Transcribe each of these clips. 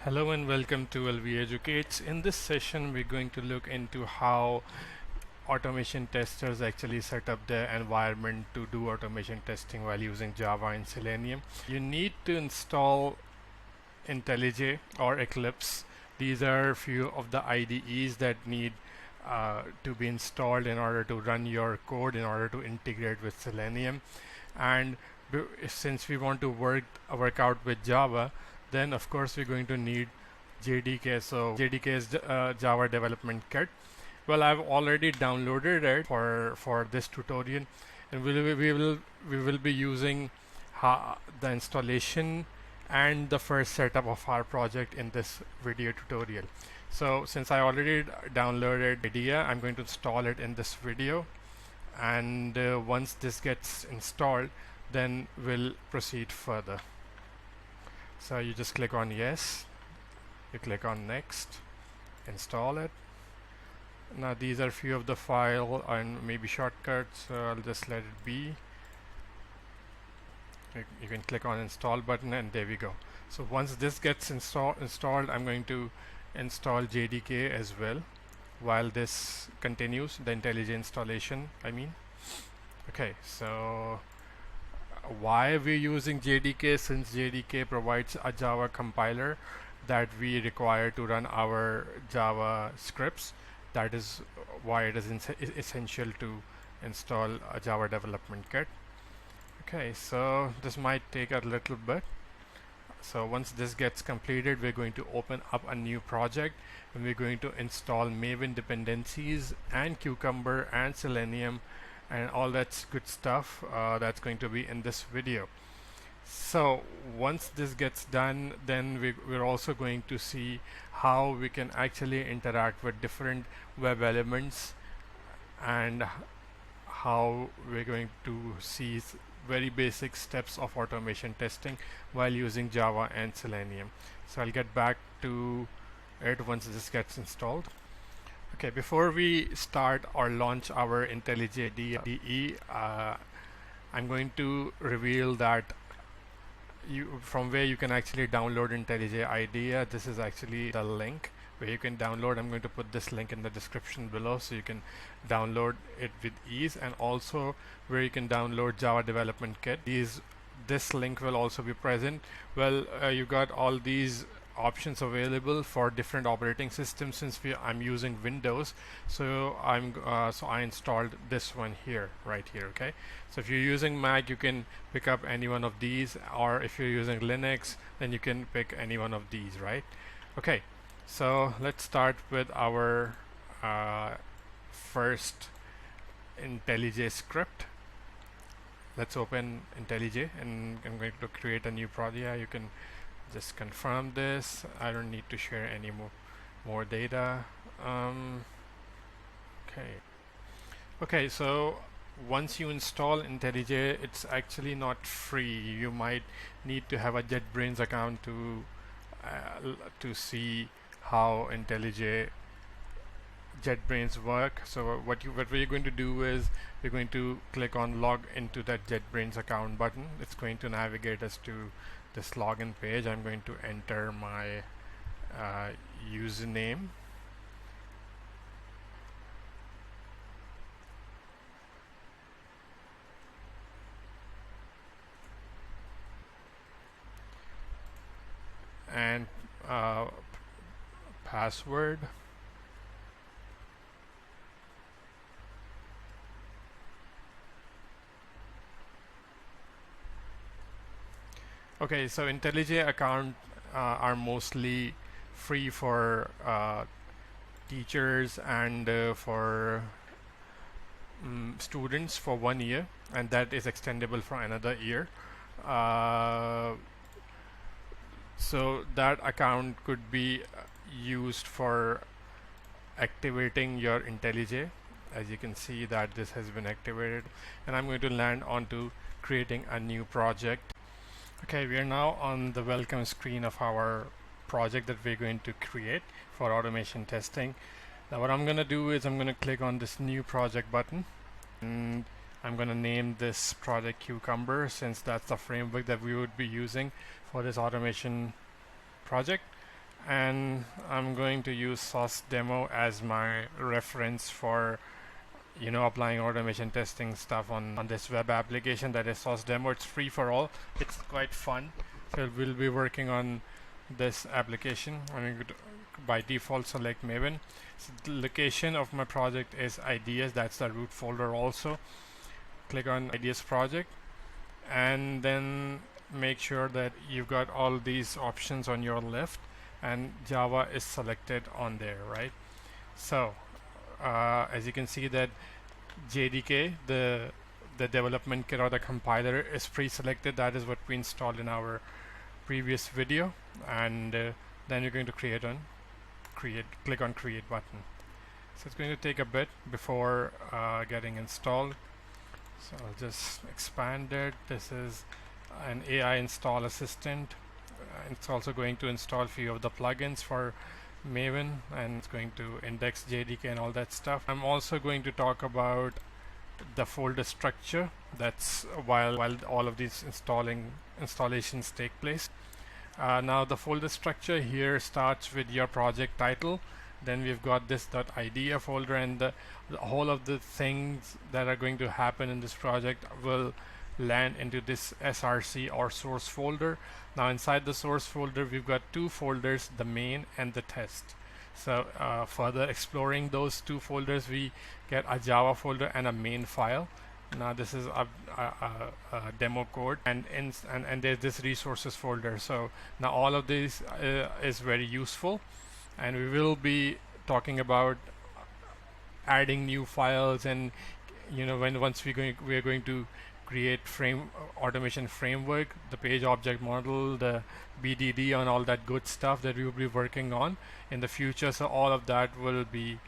Hello and welcome to LV Educates. In this session, we're going to look into how automation testers actually set up their environment to do automation testing while using Java and Selenium. You need to install IntelliJ or Eclipse. These are a few of the IDEs that need to be installed in order to run your code, in order to integrate with Selenium. And since we want to work out with Java, then of course we're going to need JDK. So JDK is Java Development Kit. Well, I've already downloaded it for this tutorial, and we will be using the installation and the first setup of our project in this video tutorial. So since I already downloaded IDEA, I'm going to install it in this video, and once this gets installed, then we'll proceed further. So you just click on yes, you click on next, install it. Now these are a few of the file and maybe shortcuts, so I'll just let it be. You can click on install button and there we go. So once this gets installed, I'm going to install JDK as well while this continues, the IntelliJ installation I mean. Okay, so why we're using JDK? Since JDK provides a Java compiler that we require to run our Java scripts, that is why it is essential to install a Java development kit. Okay, so this might take a little bit. So once this gets completed, we're going to open up a new project and we're going to install Maven Dependencies and Cucumber and Selenium and all that's good stuff that's going to be in this video. So once this gets done, then we're also going to see how we can actually interact with different web elements and how we're going to see very basic steps of automation testing while using Java and Selenium. So I'll get back to it once this gets installed. Okay, before we start or launch our IntelliJ IDE, I'm going to reveal that from where you can actually download IntelliJ IDEA. This is actually the link where you can download. I'm going to put this link in the description below so you can download it with ease, and also where you can download Java Development Kit. This link will also be present. Well, you got all these options available for different operating systems. Since I'm using Windows, so I installed this one here, right here. Okay, so if you're using Mac, you can pick up any one of these, or if you're using Linux, then you can pick any one of these, right? Okay, so let's start with our first IntelliJ script. Let's open IntelliJ, and I'm going to create a new project. Yeah, you can just confirm this. I don't need to share any more data. Okay, so once you install IntelliJ, it's actually not free. You might need to have a JetBrains account to see how IntelliJ JetBrains work. So what we're going to do is we're going to click on log into that JetBrains account button. It's going to navigate us to this login page. I'm going to enter my username, and password. Okay, so IntelliJ account are mostly free for teachers and for students for 1 year, and that is extendable for another year. So that account could be used for activating your IntelliJ. As you can see that this has been activated, and I'm going to land onto creating a new project. Okay, we are now on the welcome screen of our project that we're going to create for automation testing. Now what I'm going to do is I'm going to click on this new project button, and I'm going to name this project Cucumber, since that's the framework that we would be using for this automation project. and I'm going to use source demo as my reference for applying automation testing stuff on this web application that is source demo. It's free for all. It's quite fun. So we'll be working on this application. I'm going to by default select Maven. So the location of my project is ideas. That's the root folder also. Click on ideas project, and then make sure that you've got all these options on your left and Java is selected on there, right? So as you can see that JDK, the development kit or the compiler is pre-selected. That is what we installed in our previous video, and then you're going to click on create button. So it's going to take a bit before getting installed. So I'll just expand it. This is an AI install assistant. It's also going to install a few of the plugins for Maven, and it's going to index JDK and all that stuff. I'm also going to talk about the folder structure. That's while all of these installations take place. Now the folder structure here starts with your project title. Then we've got this .idea folder, and the whole of the things that are going to happen in this project will land into this SRC or source folder. Now inside the source folder we've got two folders, the main and the test. So further exploring those two folders, we get a Java folder and a main file. Now this is a demo code, and there's this resources folder. So now all of this is very useful, and we will be talking about adding new files, and once we are going to create automation framework, the page object model, the BDD, and all that good stuff that we will be working on in the future. So all of that will be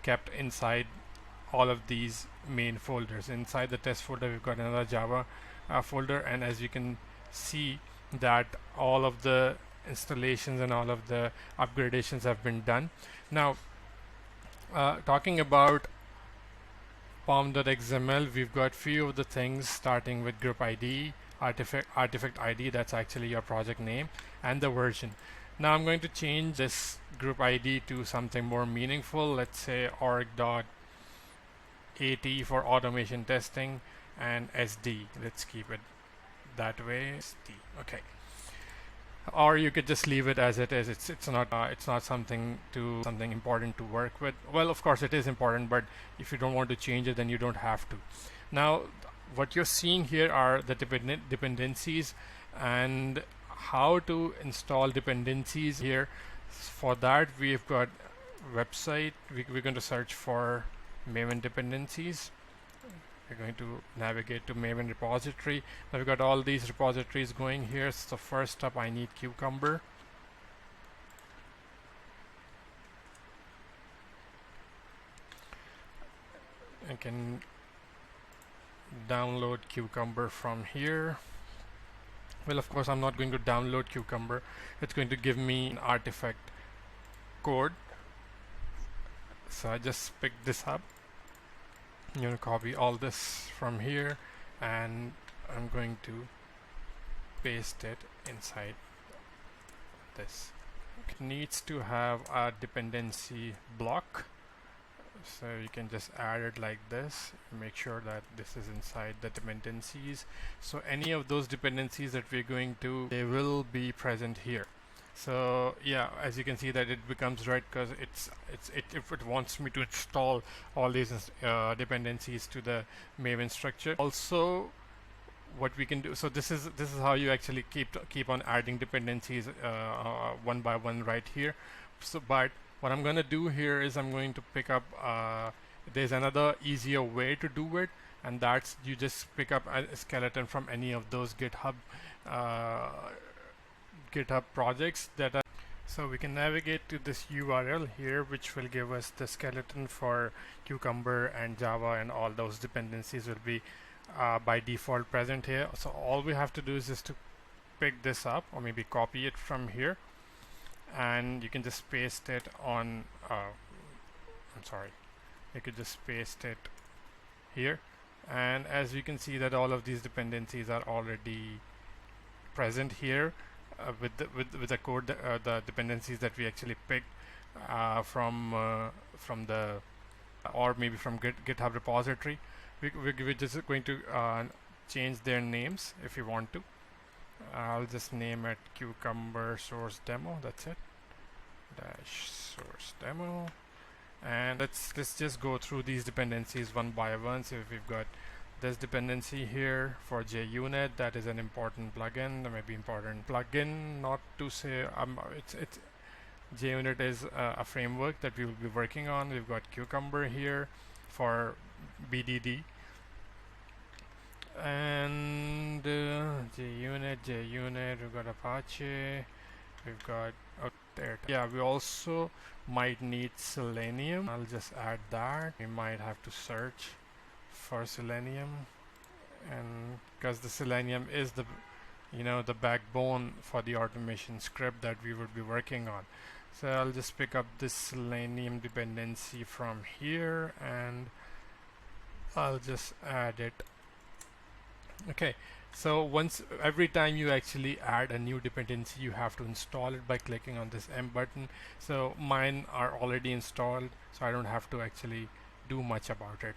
kept inside all of these main folders. Inside the test folder we've got another Java folder, and as you can see that all of the installations and all of the upgradations have been done. Now talking about pom.xml, we've got few of the things starting with group ID, artifact ID, that's actually your project name, and the version. Now I'm going to change this group ID to something more meaningful. Let's say org.at for automation testing, and SD. Let's keep it that way. SD. Okay. Or you could just leave it as it is. It's not something important to work with. Well, of course it is important, but if you don't want to change it, then you don't have to. Now what you're seeing here are the dependencies and how to install dependencies here. For that we've got website. We're going to search for Maven Dependencies. We're going to navigate to Maven repository. Now we've got all these repositories going here. So first up I need Cucumber. I can download Cucumber from here. Well, of course I'm not going to download Cucumber. It's going to give me an artifact code. So I just picked this up. I'm going to copy all this from here, and I'm going to paste it inside this. It needs to have a dependency block, so you can just add it like this. Make sure that this is inside the dependencies, so any of those dependencies that we're going to, they will be present here. So yeah, as you can see that it becomes red because if it wants me to install all these dependencies to the Maven structure. Also what we can do, so this is how you actually keep on adding dependencies one by one right here. So but what I'm going to do here is I'm going to pick up there's another easier way to do it, and that's you just pick up a skeleton from any of those GitHub projects that are. So we can navigate to this URL here, which will give us the skeleton for Cucumber and Java, and all those dependencies will be by default present here. So all we have to do is just to pick this up, or maybe copy it from here, and you can just paste it on you could just paste it here, and as you can see that all of these dependencies are already present here. with the code, the dependencies that we actually picked from the, or maybe from GitHub repository. We're just going to change their names if you want to. I'll just name it cucumber source demo. That's it. Dash source demo. And let's just go through these dependencies one by one. So if we've got this dependency here for JUnit, that is an important plugin. That may be important plugin, not to say it's JUnit is a framework that we will be working on. We've got Cucumber here for BDD, and JUnit. We've got Apache. We've got there. Yeah, we also might need Selenium. I'll just add that. We might have to search for Selenium, and because the Selenium is the the backbone for the automation script that we would be working on. So I'll just pick up this Selenium dependency from here and I'll just add it. Okay, so every time you actually add a new dependency, you have to install it by clicking on this M button. So mine are already installed, so I don't have to actually do much about it.